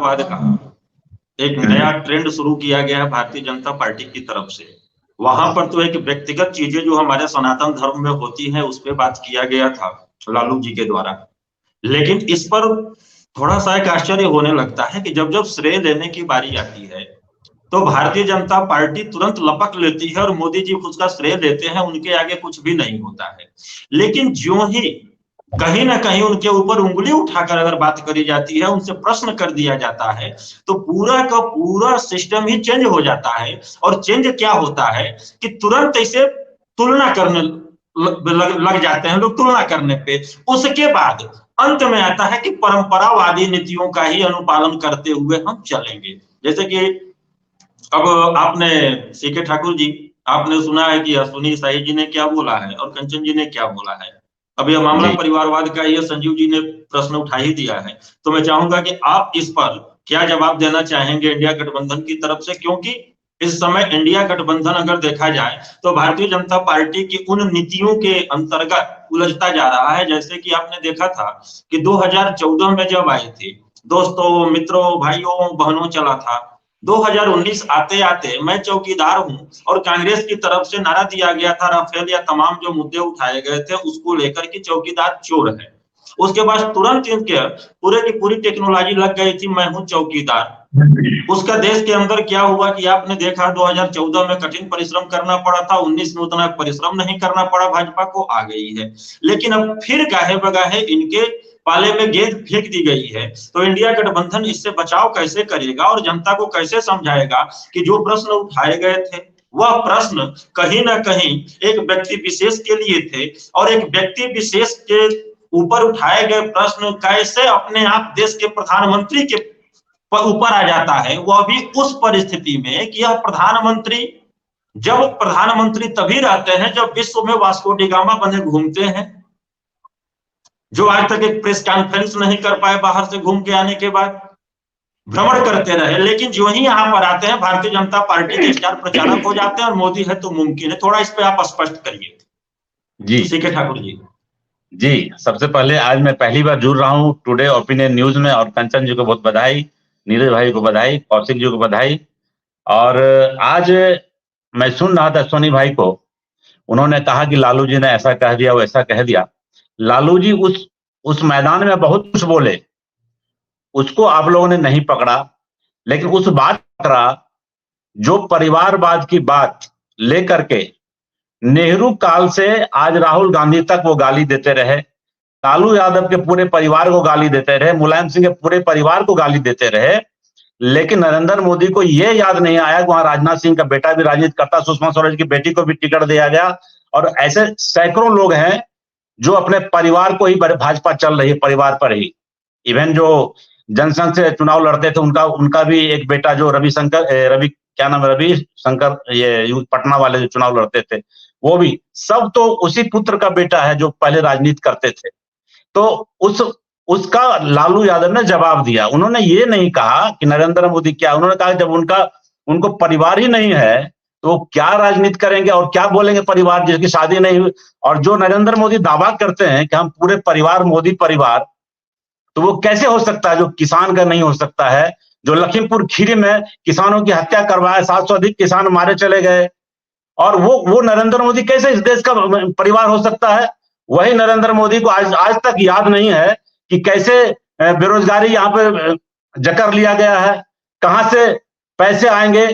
बाद का एक नया ट्रेंड शुरू किया गया है भारतीय जनता पार्टी की तरफ से। वहां पर तो एक व्यक्तिगत चीजें जो हमारे सनातन धर्म में होती है उस पर बात किया गया था लालू जी के द्वारा। लेकिन इस पर थोड़ा सा एक आश्चर्य होने लगता है कि जब जब श्रेय लेने की बारी आती है तो भारतीय जनता पार्टी तुरंत लपक लेती है और मोदी जी उसका श्रेय लेते हैं, उनके आगे कुछ भी नहीं होता है। लेकिन ज्यों ही कहीं ना कहीं उनके ऊपर उंगली उठाकर अगर बात करी जाती है, उनसे प्रश्न कर दिया जाता है, तो पूरा का पूरा सिस्टम ही चेंज हो जाता है। और चेंज क्या होता है कि तुरंत ऐसे तुलना करने लग जाते हैं लोग, तुलना करने पे उसके बाद अंत में आता है कि परंपरावादी नीतियों का ही अनुपालन करते हुए हम चलेंगे। जैसे कि अब आपने सीके ठाकुर जी, आपने सुना है कि अश्विनी साई जी ने क्या बोला है और कंचन जी ने क्या बोला है। अब यह मामला परिवारवाद का, ये संजीव जी ने प्रश्न उठा ही दिया है, तो मैं चाहूंगा कि आप इस पर क्या जवाब देना चाहेंगे इंडिया गठबंधन की तरफ से, क्योंकि इस समय इंडिया गठबंधन अगर देखा जाए तो भारतीय जनता पार्टी की उन नीतियों के अंतर्गत उलझता जा रहा है। जैसे कि आपने देखा था कि 2014 में जब आए थे, दोस्तों मित्रों भाइयों बहनों चला था, 2019 आते आते मैं चौकीदार हूं और कांग्रेस की तरफ से नारा दिया गया था राफेल या तमाम जो मुद्दे उठाए गए थे उसको लेकर के चौकीदार चोर है। उसके बाद तुरंत इनके पूरे की पूरी टेक्नोलॉजी लग गई थी, मैं हूं चौकीदार। उसका देश के अंदर क्या हुआ कि आपने देखा 2014 में कठिन परिश्रम करना पड़ा था, 19 में उतना परिश्रम नहीं करना पड़ा, भाजपा को आ गई है। लेकिन अब फिर गाहे बगाहे इनके पाले में गेंद फेंक दी गई है, तो इंडिया गठबंधन इससे बचाव कैसे करेगा और जनता को कैसे समझाएगा कि जो प्रश्न उठाए गए थे वह प्रश्न कहीं ना कहीं एक व्यक्ति विशेष के लिए थे, और एक व्यक्ति विशेष के ऊपर उठाए गए प्रश्न कैसे अपने आप देश के प्रधानमंत्री के ऊपर आ जाता है, वह भी उस परिस्थिति में कि यह प्रधानमंत्री, जब प्रधानमंत्री तभी रहते हैं जब विश्व में वास्को डी गामा बने घूमते हैं, जो आज तक एक प्रेस कॉन्फ्रेंस नहीं कर पाए बाहर से घूम के आने के बाद, भ्रमण करते रहे। लेकिन जो ही यहाँ पर आते हैं भारतीय जनता पार्टी के स्टार प्रचारक हो जाते हैं और मोदी है तो मुमकिन है। थोड़ा इस पे आप स्पष्ट करिए जी। सीके ठाकुर जी। जी, सबसे पहले आज मैं पहली बार जुड़ रहा हूँ टुडे ओपिनियन न्यूज में, और कंचन जी को बहुत बधाई, नीरज भाई को बधाई, कौशिक जी को बधाई। और आज मैं सुन रहा था सोनी भाई को, उन्होंने कहा कि लालू जी ने ऐसा कह दिया वैसा कह दिया। लालू जी उस मैदान में बहुत कुछ बोले, उसको आप लोगों ने नहीं पकड़ा, लेकिन उस बात पकड़ा जो परिवारवाद की बात लेकर के नेहरू काल से आज राहुल गांधी तक वो गाली देते रहे, लालू यादव के पूरे परिवार को गाली देते रहे, मुलायम सिंह के पूरे परिवार को गाली देते रहे। लेकिन नरेंद्र मोदी को यह याद नहीं आया कि वहां राजनाथ सिंह का बेटा भी राजनीति करता, सुषमा स्वराज की बेटी को भी टिकट दिया गया, और ऐसे सैकड़ों लोग हैं जो अपने परिवार को ही, भाजपा चल रही है परिवार पर ही। इवन जो जनसंघ से चुनाव लड़ते थे उनका भी एक बेटा जो रवि क्या नाम है, रवि शंकर, ये पटना वाले जो चुनाव लड़ते थे, वो भी सब तो उसी पुत्र का बेटा है जो पहले राजनीति करते थे। तो उसका लालू यादव ने जवाब दिया। उन्होंने ये नहीं कहा कि नरेंद्र मोदी क्या, उन्होंने कहा जब उनको परिवार ही नहीं है तो वो क्या राजनीति करेंगे और क्या बोलेंगे परिवार जिसकी शादी नहीं हुई। और जो नरेंद्र मोदी दावा करते हैं कि हम पूरे परिवार मोदी परिवार, तो वो कैसे हो सकता है जो किसान का नहीं हो सकता है, जो लखीमपुर खीरी में किसानों की हत्या करवाए, 700 अधिक किसान मारे चले गए, और वो नरेंद्र मोदी कैसे इस देश का परिवार हो सकता है। वही नरेंद्र मोदी को आज तक याद नहीं है कि कैसे बेरोजगारी यहाँ पे जकर लिया गया है, कहां से पैसे आएंगे,